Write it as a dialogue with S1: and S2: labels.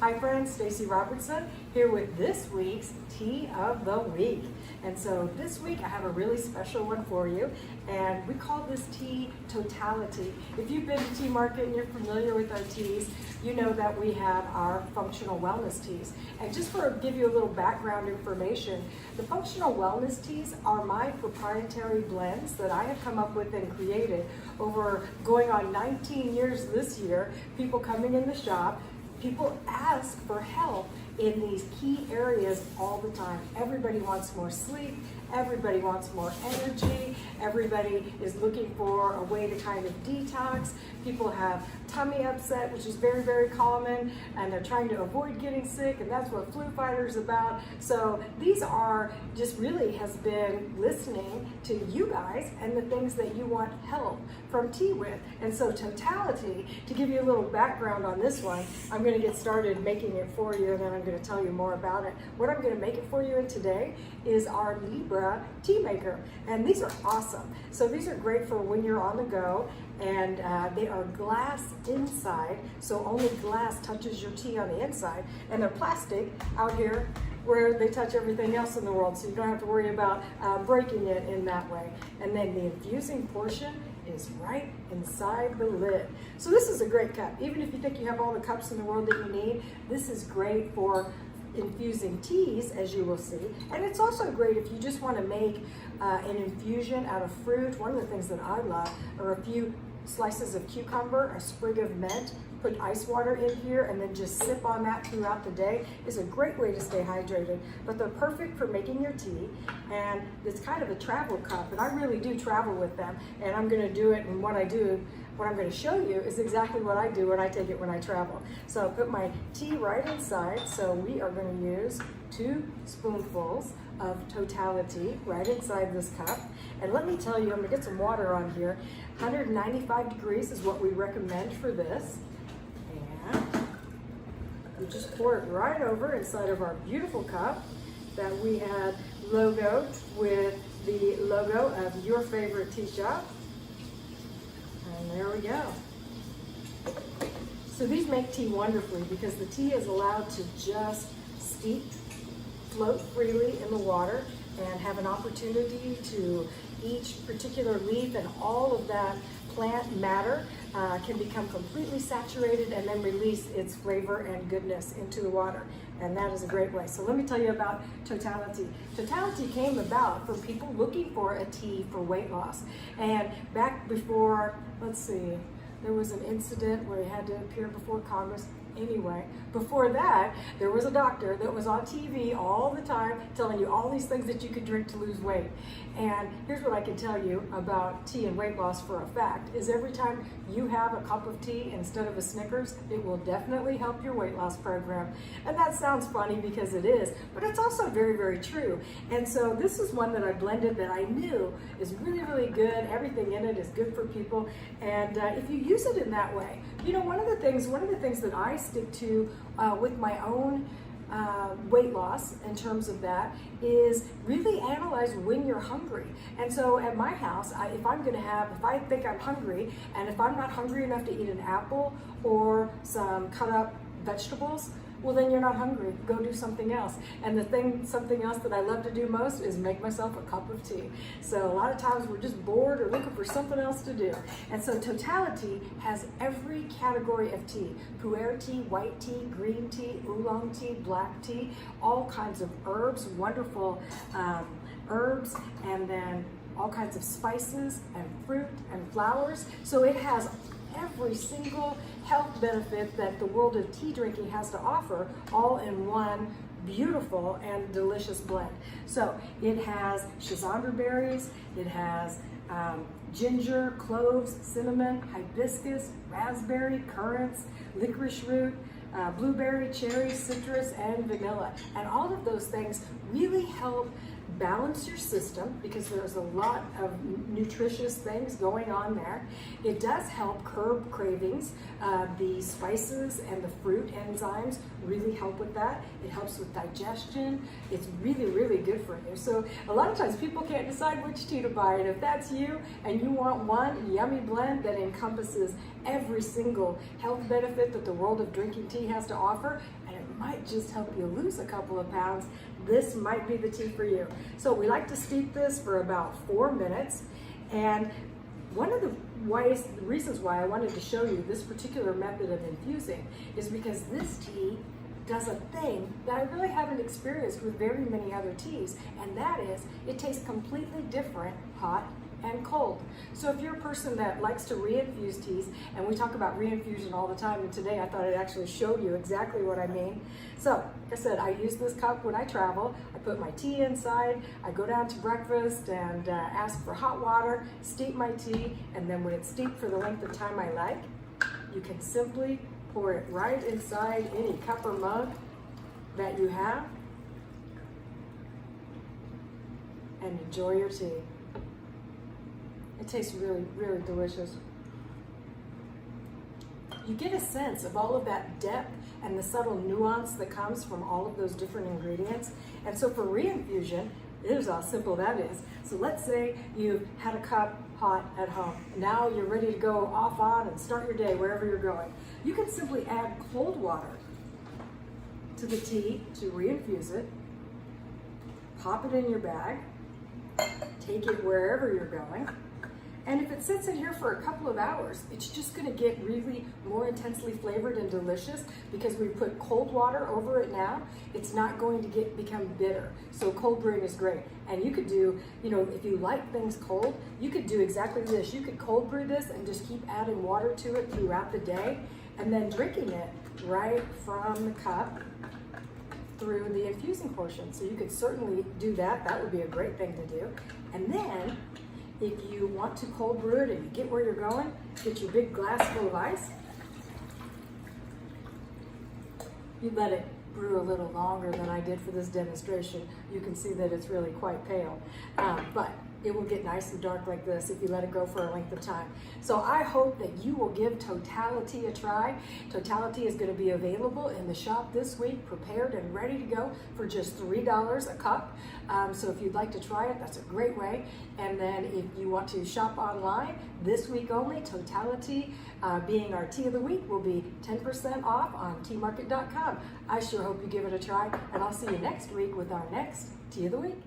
S1: Hi friends, Stacy Robertson here with this week's Tea of the Week. And so this week I have a really special one for you, and we call this tea Totali. If you've been to Tea Market and you're familiar with our teas, you know that we have our functional wellness teas. And just to give you a little background information, the functional wellness teas are my proprietary blends that I have come up with and created over going on 19 years this year. People coming in the shop, people ask for help in these key areas all the time. Everybody wants more sleep, everybody wants more energy, everybody is looking for a way to kind of detox. People have tummy upset, which is very, very common, and they're trying to avoid getting sick, and that's what Flu Fighter's about. So these are just really has been listening to you guys and the things that you want help from tea with. And so Totali, to give you a little background on this one, I'm going to get started making it for you, and then I'm going to tell you more about it. What I'm going to make it for you in today is our Libra tea maker, and these are awesome. So these are great for when you're on the go, and they are glass inside, so only glass touches your tea on the inside, and they're plastic out here where they touch everything else in the world, so you don't have to worry about breaking it in that way. And then the infusing portion is right inside the lid. So this is a great cup. Even if you think you have all the cups in the world that you need, this is great for infusing teas, as you will see. And it's also great if you just want to make an infusion out of fruit. One of the things that I love are a few slices of cucumber, a sprig of mint, put ice water in here, and then just sip on that throughout the day. Is a great way to stay hydrated. But they're perfect for making your tea, and it's kind of a travel cup, and I really do travel with them, and I'm going to do it. And what I'm going to show you is exactly what I do when I take it when I travel. So I put my tea right inside. So we are going to use 2 spoonfuls of Totali right inside this cup. And let me tell you, I'm going to get some water on here. 195 degrees is what we recommend for this. And you just pour it right over inside of our beautiful cup that we had logoed with the logo of your favorite tea shop. And there we go. So these make tea wonderfully because the tea is allowed to just steep, float freely in the water, and have an opportunity to each particular leaf and all of that plant matter can become completely saturated and then release its flavor and goodness into the water. And that is a great way. So let me tell you about Totali. Totali came about from people looking for a tea for weight loss. And back before, let's see, there was an incident where he had to appear before Congress. Anyway, before that, there was a doctor that was on TV all the time telling you all these things that you could drink to lose weight. And here's what I can tell you about tea and weight loss for a fact, is every time you have a cup of tea instead of a Snickers, it will definitely help your weight loss program. And that sounds funny because it is, but it's also very, very true. And so this is one that I blended that I knew is really, really good. Everything in it is good for people. And if you use it in that way, you know, one of the things that I stick to with my own weight loss in terms of that is really analyze when you're hungry. And so at my house, if I think I'm hungry, and if I'm not hungry enough to eat an apple or some cut up vegetables, well, then you're not hungry. Go do something else. And something else that I love to do most is make myself a cup of tea. So a lot of times we're just bored or looking for something else to do. And so Totali has every category of tea: pu-erh tea, white tea, green tea, oolong tea, black tea, all kinds of herbs, wonderful herbs, and then all kinds of spices and fruit and flowers. So it has every single health benefit that the world of tea drinking has to offer, all in one beautiful and delicious blend. So it has schizandra berries, it has ginger, cloves, cinnamon, hibiscus, raspberry, currants, licorice root, blueberry, cherry, citrus, and vanilla. And all of those things really help balance your system because there's a lot of nutritious things going on there. It does help curb cravings. The spices and the fruit enzymes really help with that. It helps with digestion. It's really, really good for you. So a lot of times people can't decide which tea to buy, and if that's you and you want one yummy blend that encompasses every single health benefit that the world of drinking tea has to offer, and it might just help you lose a couple of pounds, this might be the tea for you. So we like to steep this for about 4 minutes, and one of the reasons why I wanted to show you this particular method of infusing is because this tea does a thing that I really haven't experienced with very many other teas, and that is it tastes completely different hot and cold. So if you're a person that likes to reinfuse teas, and we talk about reinfusion all the time, and today I thought I'd actually show you exactly what I mean. So, like I said, I use this cup when I travel. I put my tea inside, I go down to breakfast and ask for hot water, steep my tea, and then when it's steeped for the length of time I like, you can simply pour it right inside any cup or mug that you have and enjoy your tea. It tastes really, really delicious. You get a sense of all of that depth and the subtle nuance that comes from all of those different ingredients. And so for reinfusion, here's how simple that is. So let's say you've had a cup hot at home. Now you're ready to go off on and start your day wherever you're going. You can simply add cold water to the tea to reinfuse it, pop it in your bag, take it wherever you're going. And if it sits in here for a couple of hours, it's just gonna get really more intensely flavored and delicious because we put cold water over it now. It's not going to become bitter. So cold brewing is great. And you could do, if you like things cold, you could do exactly this. You could cold brew this and just keep adding water to it throughout the day and then drinking it right from the cup through the infusing portion. So you could certainly do that. That would be a great thing to do. And then if you want to cold brew it and you get where you're going, get your big glass full of ice. You let it brew a little longer than I did for this demonstration. You can see that it's really quite pale, but it will get nice and dark like this if you let it go for a length of time. So I hope that you will give Totali a try. Totali is going to be available in the shop this week, prepared and ready to go for just $3 a cup. So if you'd like to try it, that's a great way. And then if you want to shop online, this week only, Totali, being our tea of the week, will be 10% off on teamarket.com. I sure hope you give it a try, and I'll see you next week with our next tea of the week.